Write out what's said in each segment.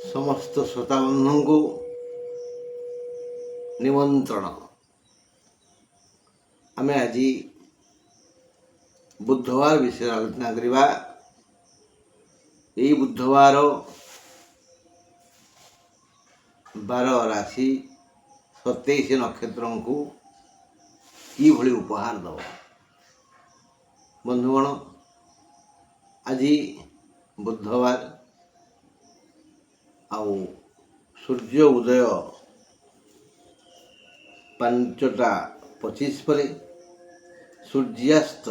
समस्त श्रोताबंधु को निमंत्रण। आम आज बुधवार विषय आलोचना करवा। यही बुधवार 12 राशि 27 नक्षत्र को कि उपहार दब। बंधुगण, आज बुधवार आउ सूर्य उदय 5:25 पर, सूर्यास्त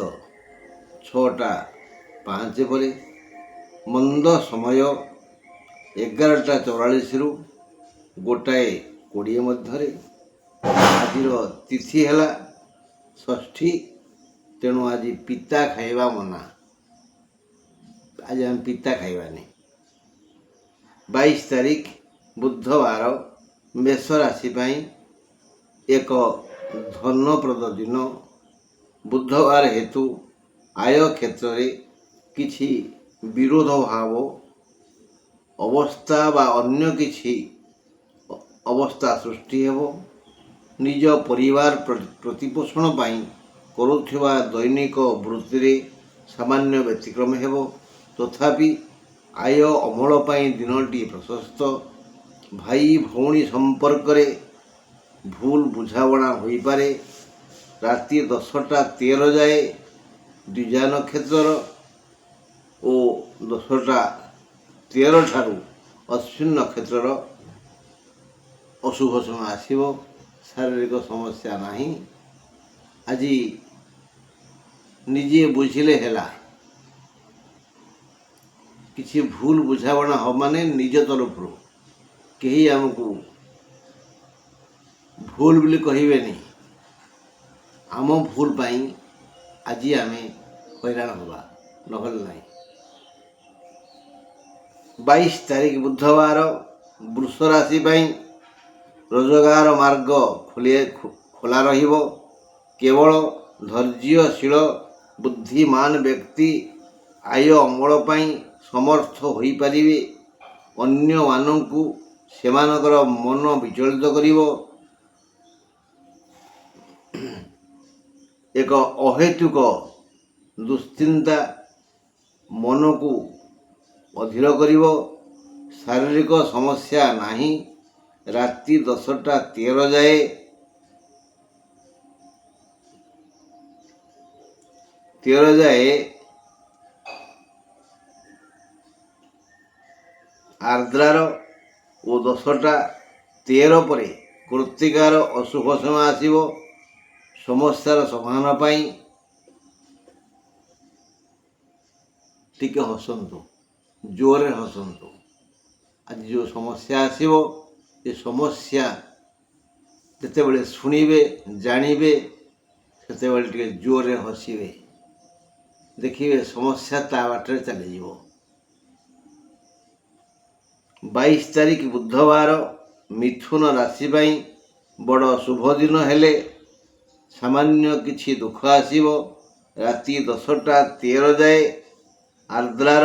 6:05 पर, मंद समय 11:44 रु 1:20 मध्य। आज तिथि है षष्ठी, तेणु आज पिता खाइबा मना। आज हम पिता खाइबानी। 22 तारीख बुधवार मेष राशि एक धनप्रद दिन। बुधवार हेतु आय क्षेत्र में किछि विरोध भाव अवस्था बा अन्य किछि अवस्था सृष्टि हेबो। निज परिवार प्रतिपोषण पाई करुथिबा दैनिक वृत्ति रे सामान्य व्यतिक्रम हेबो। तथापि आय अमल पाई दिनटी प्रशस्त। भाई भौणी संपर्क रे भूल बुझावणा होई पारे। राति 10:13 जाए द्विजा नक्षत्र और 10:13 ठारू अश्विन नक्षत्र अशुभ समय आसीबो। शारीरिक समस्या नहीं। आज निजे बुझिले हेला। किसी भूल बुझावणा हो माने निज तरफ कहीं आमको भूल बोली कहबेनी। आम भूल पाई आज आम हैरान हवा नहल नहीं। 22 तारीख बुधवार वृष राशि रोजगार मार्ग खोला रहिबो। केवल धैर्यशील बुद्धिमान व्यक्ति आय अमल पाई समर्थ होई पारिबे। अन्य माननकु सेमानकर मन विचलित करिवो। एक अहेतुक दुश्चिंता मन को अधीर करिवो। शारीरिक समस्या नहीं। राति 10:13 जाए आर्द्रार और 10:13 पर कृत्तिकार अशुभ समय आसीबो। समस्यार समाधान पाई टिके हसंतु, जोरे हसंतु। आज जो समस्या आसीबो ये समस्या जेतेबेले शुणिबे जानिबे सेतेबेले टिके जोरे हसिबे। देखिए समस्या ता बाटरे चली जीवो। 22 तारीख बुधवार मिथुन राशि बड़ शुभ दिन हेले सामान्य किछि दुख आसीबो। राति 10:13 जाए आर्द्रार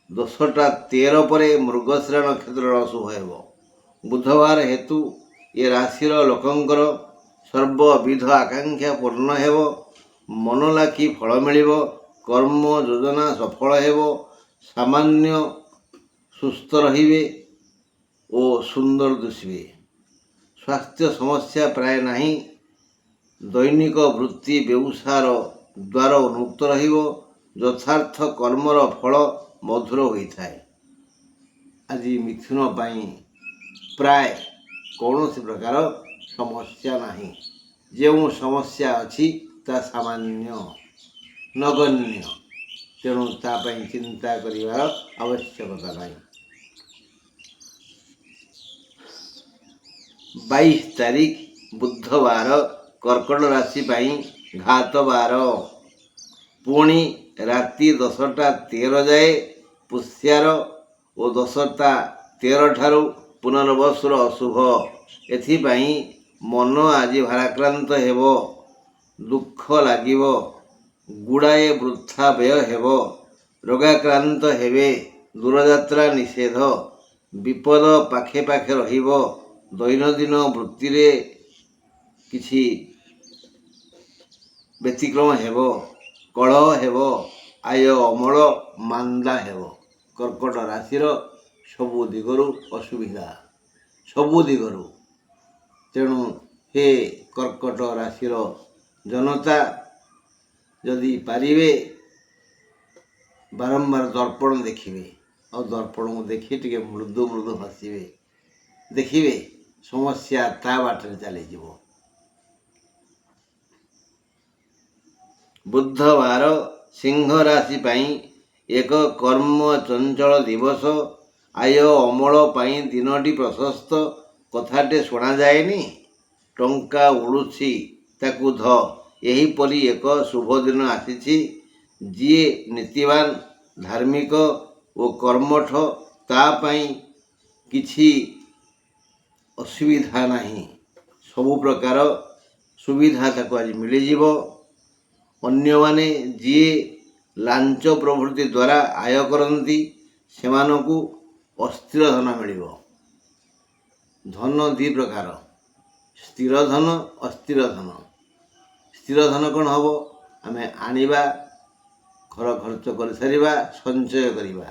10:13 पर मृगशिरा नक्षत्र अशुभ हेबो। बुधवार हेतु ये राशिर लोकंकर सर्वविध आकांक्षा पूर्ण हेबो। मन लाखी फल मिलिबो। कर्म योजना सफल हेबो। सामान्य सुस्थ रहिबे और सुंदर दिसबे। स्वास्थ्य समस्या प्राय नहीं। दैनिक वृत्ति व्यवसार द्वार उन्मुक्त रहिबो। यथार्थ कर्मर फल मधुर होइथाए। आज मिथुन पाई प्राय कौन प्रकार समस्या नहीं। जो समस्या अच्छी ता सामान्य नगण्य, तेणु तापाई चिंता करिवार आवश्यकता नहीं। 22 तारीख बुधवार कर्कट राशि घातवार। पुणी राति 10:13 जाए पुष्यार और 10:13 ठारू पुनर्वसुर अशुभ। एथिपाई मन आज भाराक्रांत हेबो। दुख लागिबो। गुड़ाए वृथा व्यय हेबो। रोगाक्रांत हेबे। दूरयात्रा निषेध। ବିପଦ ପାଖେ ପାଖେ ରହିବ। ଦୈନନ୍ଦିନ ବୃତ୍ତିରେ କିଛି ବ୍ୟତିକ୍ରମ ହେବ, କଳହ ହେବ, ଆୟ ଅମଳ ମାନ୍ଦା ହେବ। କର୍କଟ ରାଶିର ସବୁ ଦିଗରୁ ଅସୁବିଧା, ସବୁ ଦିଗରୁ। ତେଣୁ ହେ କର୍କଟ ରାଶିର ଜନତା, ଯଦି ପାରିବେ ବାରମ୍ବାର ଦର୍ପଣ ଦେଖିବେ, ଆଉ ଦର୍ପଣକୁ ଦେଖି ଟିକେ ମୃଦୁ ମୃଦୁ ହସିବେ, ଦେଖିବେ ସମସ୍ୟା ତା ବାଟରେ ଚାଲିଯିବ। ବୁଧବାର ସିଂହ ରାଶି ପାଇଁ ଏକ କର୍ମ ଚଞ୍ଚଳ ଦିବସ। ଆୟ ଅମଳ ପାଇଁ ଦିନଟି ପ୍ରଶସ୍ତ। କଥାଟେ ଶୁଣାଯାଏନି, ଟଙ୍କା ଉଡ଼ୁଛି ତାକୁ ଧ। ଏହିପରି ଏକ ଶୁଭ ଦିନ ଆସିଛି। ଯିଏ ନୀତିବାନ, ଧାର୍ମିକ ଓ କର୍ମଠ, ତା ପାଇଁ କିଛି ଅସୁବିଧା ନାହିଁ। ସବୁ ପ୍ରକାର ସୁବିଧା ତାକୁ ଆଜି ମିଳିଯିବ। ଅନ୍ୟମାନେ ଯିଏ ଲାଞ୍ଚ ପ୍ରଭୃତି ଦ୍ୱାରା ଆୟ କରନ୍ତି, ସେମାନଙ୍କୁ ଅସ୍ଥିର ଧନ ମିଳିବ। ଧନ ଦୁଇ ପ୍ରକାର, ସ୍ଥିର ଧନ, ଅସ୍ଥିର ଧନ। ସ୍ଥିର ଧନ କ'ଣ ହେବ? ଆମେ ଆଣିବା, ଘର ଖର୍ଚ୍ଚ କରିସାରିବା, ସଞ୍ଚୟ କରିବା।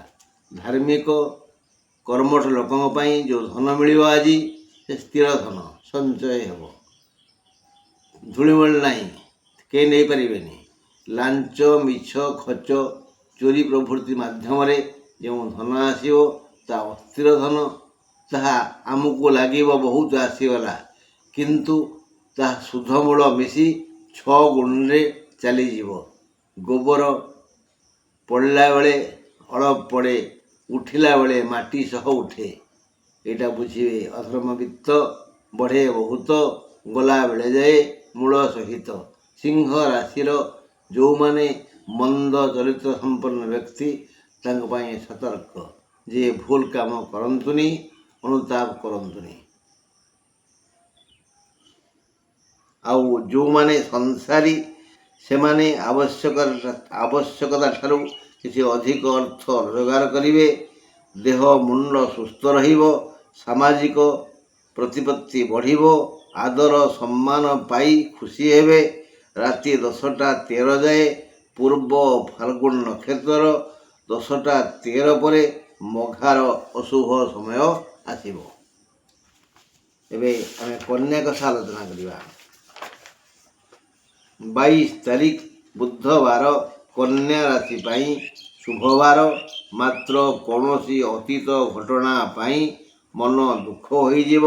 ଧାର୍ମିକ କର୍ମଠ ଲୋକଙ୍କ ପାଇଁ ଯେଉଁ ଧନ ମିଳିବ ଆଜି, ସେ ସ୍ଥିର ଧନ, ସଞ୍ଚୟ ହେବ, ଧୂଳିମଳି ନାହିଁ, କେହି ନେଇପାରିବେନି। ଲାଞ୍ଚ, ମିଛ, ଖର୍ଚ୍ଚ, ଚୋରି ପ୍ରଭୃତି ମାଧ୍ୟମରେ ଯେଉଁ ଧନ ଆସିବ, ତାହା ଅସ୍ଥିର ଧନ। ତାହା ଆମକୁ ଲାଗିବ ବହୁତ ଆସିଗଲା, କିନ୍ତୁ ତାହା ସୁଧ ମୂଳ ମିଶି 6 ଗୁଣରେ ଚାଲିଯିବ। ଗୋବର ପଡ଼ିଲା ବେଳେ ଅଳପ ପଡ଼େ, ଉଠିଲା ବେଳେ ମାଟି ସହ ଉଠେ। ଏଇଟା ବୁଝିବେ। ଅଧର୍ମବିତ୍ତ ବଢ଼େ ବହୁତ, ଗଲାବେଳେ ଯାଏ ମୂଳ ସହିତ। ସିଂହ ରାଶିର ଯେଉଁମାନେ ମନ୍ଦ ଚରିତ୍ର ସମ୍ପନ୍ନ ବ୍ୟକ୍ତି, ତାଙ୍କ ପାଇଁ ସତର୍କ ଯେ ଭୁଲ କାମ କରନ୍ତୁନି, ଅନୁତାପ କରନ୍ତୁନି। ଆଉ ଯେଉଁମାନେ ସଂସାରୀ, ସେମାନେ ଆବଶ୍ୟକତା ଠାରୁ କିଛି ଅଧିକ ଅର୍ଥ ରୋଜଗାର କରିବେ। ଦେହ ମୁଣ୍ଡ ସୁସ୍ଥ ରହିବ। ସାମାଜିକ ପ୍ରତିପତ୍ତି ବଢ଼ିବ। ଆଦର ସମ୍ମାନ ପାଇ ଖୁସି ହେବେ। ରାତି 10ଟା 13 ଯାଏ ପୂର୍ବ ଫାଲ୍ଗୁନ ନକ୍ଷତ୍ର, 10ଟା 13 ପରେ ମଘାର ଅଶୁଭ ସମୟ ଆସିବ। ଏବେ ଆମେ କନ୍ୟା କଥା ଆଲୋଚନା କରିବା। 22 ତାରିଖ ବୁଧବାର କନ୍ୟା ରାଶି ପାଇଁ ଶୁଭବାର। ମାତ୍ର କୌଣସି ଅତୀତ ଘଟଣା ପାଇଁ ମନ ଦୁଃଖ ହୋଇଯିବ।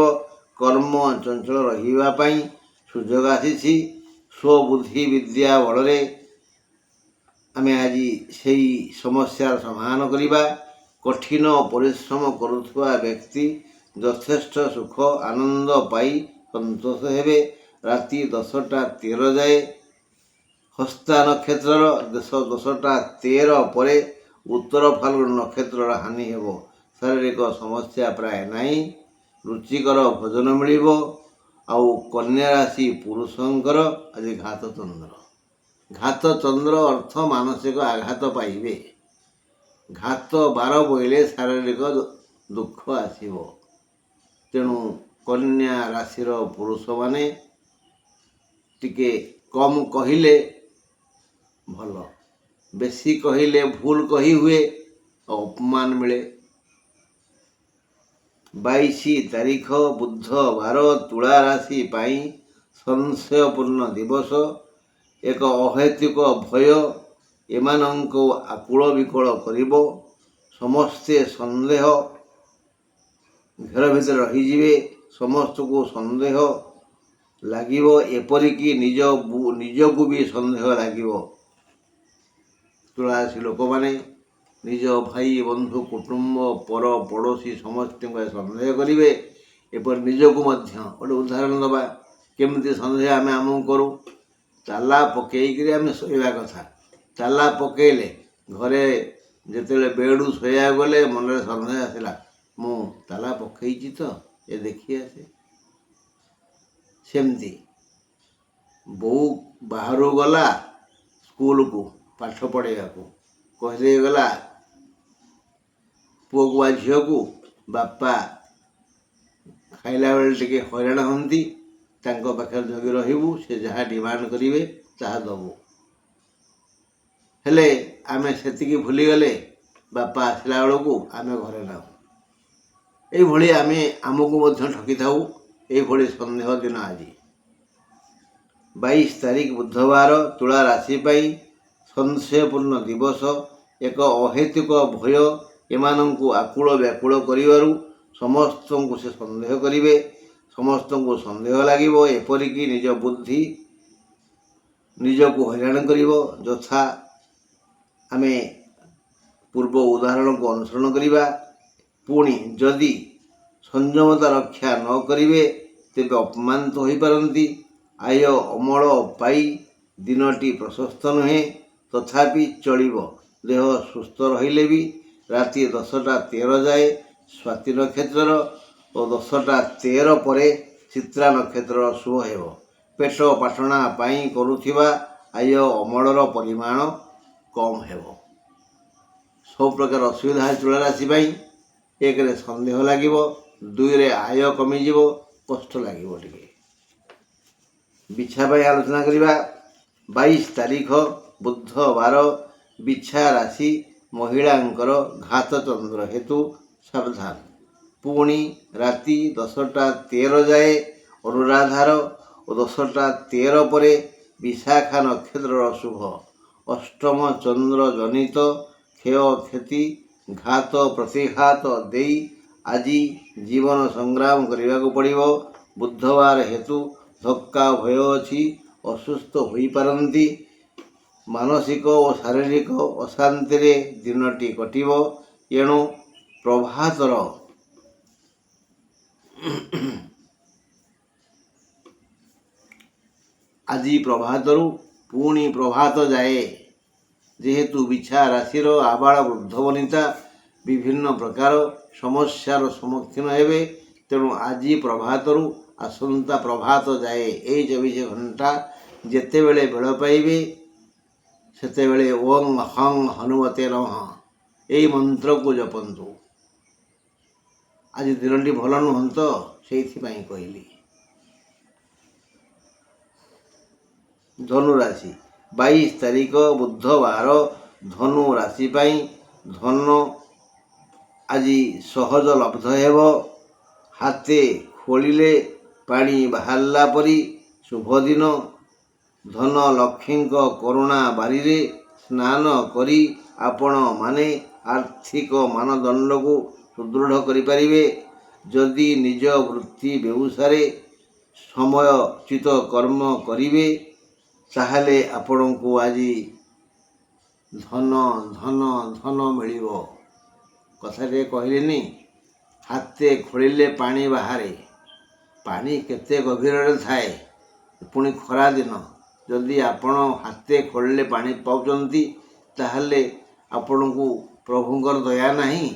କର୍ମ ଚଞ୍ଚଳ ରହିବା ପାଇଁ ସୁଯୋଗ ଆସିଛି। ସ୍ୱବୁଦ୍ଧି ବିଦ୍ୟା ବଳରେ ଆମେ ଆଜି ସେହି ସମସ୍ୟାର ସମାଧାନ କରିବା। କଠିନ ପରିଶ୍ରମ କରୁଥିବା ବ୍ୟକ୍ତି ଯଥେଷ୍ଟ ସୁଖ ଆନନ୍ଦ ପାଇ ସନ୍ତୋଷ ହେବେ। ରାତି 10ଟା 13 ଯାଏ ହସ୍ତା ନକ୍ଷତ୍ରର, 10ଟା 13 ପରେ ଉତ୍ତର ଫାଲ୍ଗୁନ ନକ୍ଷତ୍ରର ହାନି ହେବ। ଶାରୀରିକ ସମସ୍ୟା ପ୍ରାୟ ନାହିଁ। ରୁଚିକର ଭୋଜନ ମିଳିବ। ଆଉ କନ୍ୟା ରାଶି ପୁରୁଷଙ୍କର ଆଜି ଘାତ ଚନ୍ଦ୍ର। ଘାତ ଚନ୍ଦ୍ର ଅର୍ଥ ମାନସିକ ଆଘାତ ପାଇବେ। ଘାତ ବାର ବୋଇଲେ ଶାରୀରିକ ଦୁଃଖ ଆସିବ। ତେଣୁ କନ୍ୟା ରାଶିର ପୁରୁଷମାନେ ଟିକେ କମ୍ କହିଲେ ଭଲ। ବେଶୀ କହିଲେ ଭୁଲ କହି ହୁଏ, ଅପମାନ ମିଳେ। 22 ତାରିଖ ବୁଧବାର ତୁଳା ରାଶି ପାଇଁ ସଂଶୟପୂର୍ଣ୍ଣ ଦିବସ। ଏକ ଅହେତୁକ ଭୟ ଏମାନଙ୍କୁ ଆକୁଳ ବିକଳ କରିବ। ସମସ୍ତେ ସନ୍ଦେହ ଘେର ଭିତରେ ରହିଯିବେ। ସମସ୍ତଙ୍କୁ ସନ୍ଦେହ ଲାଗିବ, ଏପରିକି ନିଜକୁ ବି ସନ୍ଦେହ ଲାଗିବ। ତୁଳାରାଶି ଲୋକମାନେ ନିଜ ଭାଇ ବନ୍ଧୁ କୁଟୁମ୍ବ ପର ପଡ଼ୋଶୀ ସମସ୍ତଙ୍କୁ ସନ୍ଦେହ କରିବେ। ଏପରି ନିଜକୁ ମଧ୍ୟ ଗୋଟେ ଉଦାହରଣ ଦେବା, କେମିତି ସନ୍ଦେହ ଆମେ ଆମକୁ କରୁ। ତାଲା ପକେଇକିରି ଆମେ ଶୋଇବା କଥା। ତାଲା ପକେଇଲେ ଘରେ ଯେତେବେଳେ ବେଡ଼ରୁ ଶୋଇବାକୁ ଗଲେ ମନରେ ସନ୍ଦେହ ଆସିଲା, ମୁଁ ତାଲା ପକେଇଛି ତ, ଏ ଦେଖି ଆସେ। ସେମିତି ବୋଉ ବାହାରୁ ଗଲା ସ୍କୁଲକୁ ପାଠ ପଢ଼େଇବାକୁ, କହିଦେଇ ଗଲା ପୁଅକୁ ବା ଝିଅକୁ, ବାପା ଖାଇଲା ବେଳେ ଟିକେ ହଇରାଣ ହୁଅନ୍ତି, ତାଙ୍କ ପାଖରେ ଜଗି ରହିବୁ, ସେ ଯାହା ଡିମାଣ୍ଡ କରିବେ ତାହା ଦେବୁ। ହେଲେ ଆମେ ସେତିକି ଭୁଲିଗଲେ ବାପା ଆସିଲା ବେଳକୁ ଆମେ ଘରେ ନାହୁଁ। ଏଇଭଳି ଆମେ ଆମକୁ ମଧ୍ୟ ଠକିଥାଉ। ଏଇଭଳି ସନ୍ଦେହ ଦିନ ଆଜି 22 ତାରିଖ ବୁଧବାର, ତୁଳା ରାଶି ପାଇଁ ସଂଶୟପୂର୍ଣ୍ଣ ଦିବସ। ଏକ ଅହେତୁକ ଭୟ ଏମାନଙ୍କୁ ଆକୁଳ ବ୍ୟାକୁଳ କରିବାରୁ ସମସ୍ତଙ୍କୁ ସେ ସନ୍ଦେହ କରିବେ, ସମସ୍ତଙ୍କୁ ସନ୍ଦେହ ଲାଗିବ, ଏପରିକି ନିଜ ବୁଦ୍ଧି ନିଜକୁ ହଇରାଣ କରିବ। ଯଥା ଆମେ ପୂର୍ବ ଉଦାହରଣକୁ ଅନୁସରଣ କରିବା। ପୁଣି ଯଦି ସଂଯମତା ରକ୍ଷା ନ କରିବେ ତେବେ ଅପମାନିତ ହୋଇପାରନ୍ତି। ଆୟ ଅମଳ ପାଇ ଦିନଟି ପ୍ରଶସ୍ତ ନୁହେଁ, ତଥାପି ଚଳିବ। ଦେହ ସୁସ୍ଥ ରହିଲେ ବି ରାତି 10ଟା 13 ଯାଏ ସ୍ୱାତି ନକ୍ଷତ୍ରର ଓ 10ଟା 13 ପରେ ଚିତ୍ରା ନକ୍ଷତ୍ରର ଶୁଭ ହେବ। ପେଟ ପାଟଣା ପାଇଁ କରୁଥିବା ଆୟ ଅମଳର ପରିମାଣ କମ୍ ହେବ। ସବୁ ପ୍ରକାର ଅସୁବିଧା ତୁଳା ରାଶି ପାଇଁ। 1ରେ ସନ୍ଦେହ ଲାଗିବ, 2ରେ ଆୟ କମିଯିବ, କଷ୍ଟ ଲାଗିବ ଟିକେ। ବିଛା ପାଇଁ ଆଲୋଚନା କରିବା। 22 ତାରିଖ ବୁଧବାର, ବିଛା ରାଶି ମହିଳାଙ୍କର ଘାତ ଚନ୍ଦ୍ର ହେତୁ ସାବଧାନ। ପୁଣି ରାତି 10ଟା 13 ଯାଏ ଅନୁରାଧାର ଓ 10ଟା 13 ପରେ ବିଶାଖା ନକ୍ଷତ୍ରର ଶୁଭ। ଅଷ୍ଟମ ଚନ୍ଦ୍ର ଜନିତ କ୍ଷୟକ୍ଷତି ଘାତ ପ୍ରତିଘାତ ଦେଇ ଆଜି ଜୀବନ ସଂଗ୍ରାମ କରିବାକୁ ପଡ଼ିବ। ବୁଧବାର ହେତୁ ଧକ୍କା ଭୟ ଅଛି, ଅସୁସ୍ଥ ହୋଇପାରନ୍ତି। ମାନସିକ ଓ ଶାରୀରିକ ଅଶାନ୍ତିରେ ଦିନଟି କଟିବ। ଏଣୁ ପ୍ରଭାତର ଆଜି ପ୍ରଭାତରୁ ପୁଣି ପ୍ରଭାତ ଯାଏ ଯେହେତୁ ବିଛା ରାଶିର ଆବାଳ ବୃଦ୍ଧ ବନିତା ବିଭିନ୍ନ ପ୍ରକାର ସମସ୍ୟାର ସମ୍ମୁଖୀନ ହେବେ, ତେଣୁ ଆଜି ପ୍ରଭାତରୁ ଆସନ୍ତା ପ୍ରଭାତ ଯାଏ ଏଇ 24 ଘଣ୍ଟା ଯେତେବେଳେ ବେଳ ପାଇବେ ସେତେବେଳେ ଓଂ ହଂ ହନୁମତେ ନମଃ ଏଇ ମନ୍ତ୍ରକୁ ଜପନ୍ତୁ। ଆଜି ଦିନଟି ଭଲ ନୁହଁ ତ, ସେଇଥିପାଇଁ କହିଲି। ଧନୁ ରାଶି 22 ତାରିଖ ବୁଧବାର, ଧନୁ ରାଶି ପାଇଁ ଧନ ଆଜି ସହଜ ଲବ୍ଧ ହେବ। ହାତେ ଖୋଳିଲେ ପାଣି ବାହାରିଲା ପରି ଶୁଭ ଦିନ। ଧନ ଲକ୍ଷ୍ମୀଙ୍କ କରୁଣା ବାରିରେ ସ୍ନାନ କରି ଆପଣମାନେ ଆର୍ଥିକ ମାନଦଣ୍ଡକୁ ସୁଦୃଢ଼ କରିପାରିବେ। ଯଦି ନିଜ ବୃତ୍ତି ବ୍ୟବସାୟରେ ସମୟୋଚିତ କର୍ମ କରିବେ ତାହେଲେ ଆପଣଙ୍କୁ ଆଜି ଧନ ଧନ ଧନ ମିଳିବ। କଥାଟିଏ କହିଲେନି, ହାତେ ଖୋଳିଲେ ପାଣି ବାହାରେ। ପାଣି କେତେ ଗଭୀରରେ ଥାଏ। ପୁଣି ଖରା ଦିନ, ଯଦି ଆପଣ ହାତେ ଖୋଳିଲେ ପାଣି ପାଉଛନ୍ତି ତାହେଲେ ଆପଣଙ୍କୁ ପ୍ରଭୁଙ୍କର ଦୟା ନାହିଁ।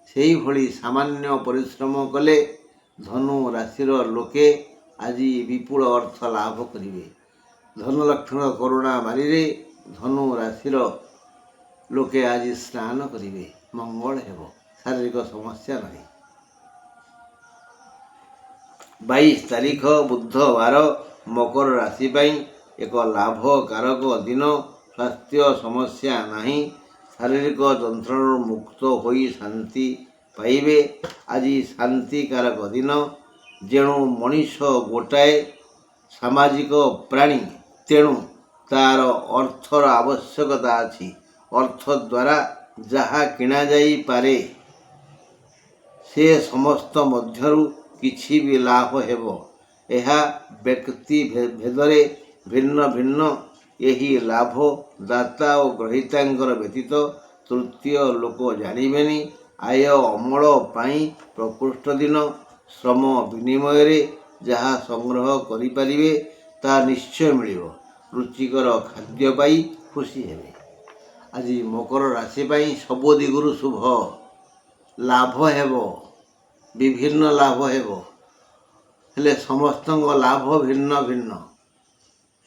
ସେହିଭଳି ସାମାନ୍ୟ ପରିଶ୍ରମ କଲେ ଧନୁ ରାଶିର ଲୋକେ ଆଜି ବିପୁଳ ଅର୍ଥ ଲାଭ କରିବେ। ଧନଲକ୍ଷ୍ମୀଙ୍କ କରୁଣା ବାରିରେ ଧନୁ ରାଶିର ଲୋକେ ଆଜି ସ୍ନାନ କରିବେ। ମଙ୍ଗଳ ହେବ, ଶାରୀରିକ ସମସ୍ୟା ନାହିଁ। 22 ତାରିଖ ବୁଧବାର, ମକର ରାଶି ପାଇଁ ଏକ ଲାଭକାରକ ଦିନ। ସ୍ୱାସ୍ଥ୍ୟ ସମସ୍ୟା ନାହିଁ। ଶାରୀରିକ ଯନ୍ତ୍ରଣାରୁ ମୁକ୍ତ ହୋଇ ଶାନ୍ତି ପାଇବେ। ଆଜି ଶାନ୍ତିକାରକ ଦିନ। ଯେଣୁ ମଣିଷ ଗୋଟାଏ ସାମାଜିକ ପ୍ରାଣୀ, ତେଣୁ ତାର ଅର୍ଥର ଆବଶ୍ୟକତା ଅଛି। ଅର୍ଥ ଦ୍ୱାରା ଯାହା କିଣାଯାଇପାରେ ସେ ସମସ୍ତ ମଧ୍ୟରୁ କିଛି ବି ଲାଭ ହେବ। ଏହା ବ୍ୟକ୍ତି ଭେଦରେ ଭିନ୍ନ ଭିନ୍ନ। ଏହି ଲାଭ ଦାତା ଓ ଗ୍ରହୀତାଙ୍କର ବ୍ୟତୀତ ତୃତୀୟ ଲୋକ ଜାଣିବେନି। ଆୟ ଅମଳ ପାଇଁ ପ୍ରକୃଷ୍ଟ ଦିନ। ଶ୍ରମ ବିନିମୟରେ ଯାହା ସଂଗ୍ରହ କରିପାରିବେ ତାହା ନିଶ୍ଚୟ ମିଳିବ। ରୁଚିକର ଖାଦ୍ୟ ପାଇ ଖୁସି ହେବେ। ଆଜି ମକର ରାଶି ପାଇଁ ସବୁ ଦିଗରୁ ଶୁଭ। ଲାଭ ହେବ, ବିଭିନ୍ନ ଲାଭ ହେବ। ହେଲେ ସମସ୍ତଙ୍କ ଲାଭ ଭିନ୍ନ ଭିନ୍ନ।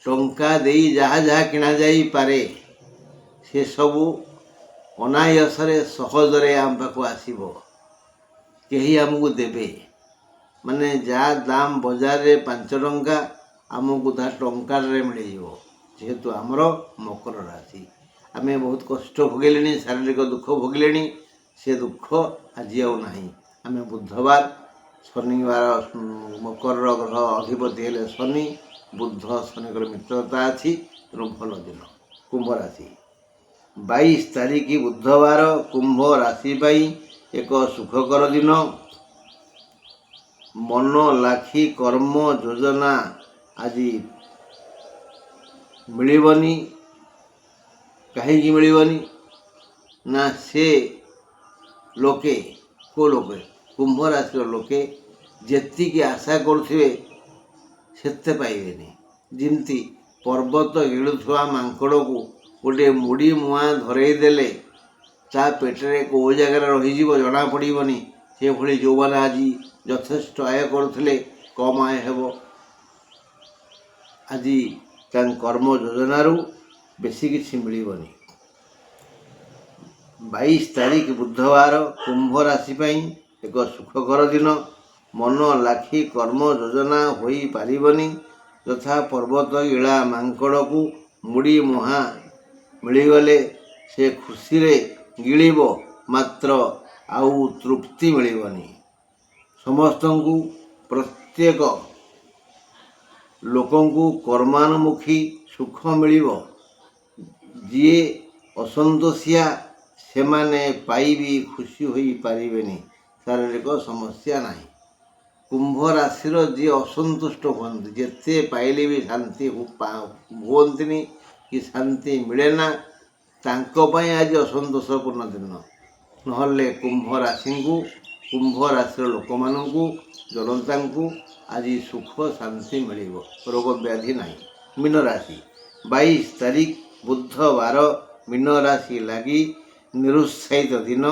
ଟଙ୍କା ଦେଇ ଯାହା ଯାହା କିଣାଯାଇପାରେ ସେସବୁ ଅନାୟାସରେ ସହଜରେ ଆମ ପାଖକୁ ଆସିବ। କେହି ଆମକୁ ଦେବେ। ମାନେ ଯାହା ଦାମ ବଜାରରେ 5 ଟଙ୍କା ଆମକୁ ତାହା ଟଙ୍କାରେ ମିଳିଯିବ। ଯେହେତୁ ଆମର ମକର ରାଶି, ଆମେ ବହୁତ କଷ୍ଟ ଭୋଗିଲେଣି, ଶାରୀରିକ ଦୁଃଖ ଭୋଗିଲେଣି। ସେ ଦୁଃଖ ଆଜି ଆଉ ନାହିଁ। ଆମେ ବୁଧବାର, ଶନିବାର, ମକରର ଗ୍ରହ ଅଧିପତି ହେଲେ ଶନି, ବୁଧ ଶନିଙ୍କର ମିତ୍ରତା ଅଛି, ତେଣୁ ଭଲ ଦିନ। କୁମ୍ଭ ରାଶି 22 ତାରିଖ ବୁଧବାର କୁମ୍ଭ ରାଶି ପାଇଁ ଏକ ସୁଖକର ଦିନ। ମନ ଲାଖି କର୍ମ ଯୋଜନା ଆଜି ମିଳିବନି। କାହିଁକି ମିଳିବନି ନା ସେ ଲୋକେ କୁମ୍ଭ ରାଶିର ଲୋକେ ଯେତିକି ଆଶା କରୁଥିବେ ସେତେ ପାଇବେନି। ଯେମିତି ପର୍ବତ ଗିଳୁଥିବା ମାଙ୍କଡ଼କୁ ଗୋଟିଏ ମୁଢ଼ି ମୁଆଁ ଧରେଇ ଦେଲେ ତା ପେଟରେ କେଉଁ ଜାଗାରେ ରହିଯିବ ଜଣାପଡ଼ିବନି। ସେଭଳି ଯେଉଁମାନେ ଆଜି ଯଥେଷ୍ଟ ଆୟ କରୁଥିଲେ କମ୍ ଆୟ ହେବ। ଆଜି ତାଙ୍କ କର୍ମ ଯୋଜନାରୁ ବେଶୀ କିଛି ମିଳିବନି। 22 ତାରିଖ ବୁଧବାର କୁମ୍ଭ ରାଶି ପାଇଁ ଏକ ସୁଖକର ଦିନ। ମନ ଲାଖି କର୍ମ ଯୋଜନା ହୋଇପାରିବନି। ଯଥା ପର୍ବତ ଗିଳା ମାଙ୍କଡ଼କୁ ମୁଢ଼ି ମୁହାଁ ମିଳିଗଲେ ସେ ଖୁସିରେ ଗିଳିବ, ମାତ୍ର ଆଉ ତୃପ୍ତି ମିଳିବନି। ସମସ୍ତଙ୍କୁ, ପ୍ରତ୍ୟେକ ଲୋକଙ୍କୁ କର୍ମାନୁମୁଖୀ ସୁଖ ମିଳିବ। ଯିଏ ଅସନ୍ତୋଷିଆ ସେମାନେ ପାଇବି ଖୁସି ହୋଇପାରିବେନି। ଶାରୀରିକ ସମସ୍ୟା ନାହିଁ। କୁମ୍ଭ ରାଶିର ଯିଏ ଅସନ୍ତୁଷ୍ଟ ହୁଅନ୍ତି, ଯେତେ ପାଇଲେ ବି ଶାନ୍ତି ହୁଅନ୍ତିନି କି ଶାନ୍ତି ମିଳେନା, ତାଙ୍କ ପାଇଁ ଆଜି ଅସନ୍ତୋଷପୂର୍ଣ୍ଣ ଦିନ। ନହେଲେ କୁମ୍ଭ ରାଶିର ଲୋକମାନଙ୍କୁ, ଜନତାଙ୍କୁ ଆଜି ସୁଖ ଶାନ୍ତି ମିଳିବ, ରୋଗ ବ୍ୟାଧି ନାହିଁ। ମୀନ ରାଶି 22 ତାରିଖ ବୁଧବାର ମୀନ ରାଶି ଲାଗି ନିରୁତ୍ସାହିତ ଦିନ।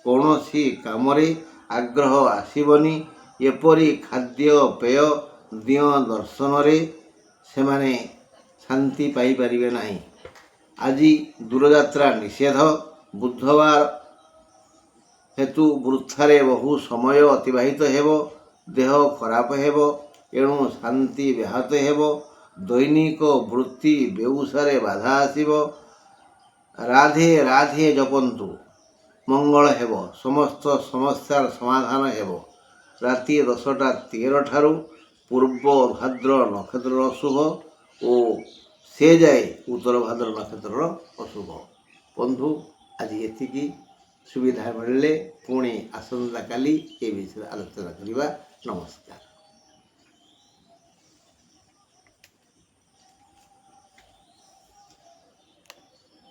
କୌଣସି କାମରେ ଆଗ୍ରହ ଆସିବନି। ଏପରି ଖାଦ୍ୟପେୟ ଦିଅ ଦର୍ଶନରେ ସେମାନେ ଶାନ୍ତି ପାଇପାରିବେ ନାହିଁ। ଆଜି ଦୂରଯାତ୍ରା ନିଷେଧ। ବୁଧବାର ହେତୁ ବୃଥାରେ ବହୁ ସମୟ ଅତିବାହିତ ହେବ। ଦେହ ଖରାପ ହେବ, ଏଣୁ ଶାନ୍ତି ବ୍ୟାହତ ହେବ। ଦୈନିକ ବୃତ୍ତି ବେଉସାରେ ବାଧା ଆସିବ। ରାଧେ ରାଧେ ଜପନ୍ତୁ, ମଙ୍ଗଳ ହେବ। ସମସ୍ତ ସମସ୍ୟାର ସମାଧାନ ହେବ। ରାତି 10ଟା 13 ପୂର୍ବ ଭାଦ୍ର ନକ୍ଷତ୍ରର ଅଶୁଭ ଓ ସେ ଯାଏ ଉତ୍ତର ଭାଦ୍ର ନକ୍ଷତ୍ରର ଅଶୁଭ। ବନ୍ଧୁ, ଆଜି ଏତିକି। ସୁବିଧା ମିଳିଲେ ପୁଣି ଆସନ୍ତାକାଲି ଏ ବିଷୟରେ ଆଲୋଚନା କରିବା। ନମସ୍କାର।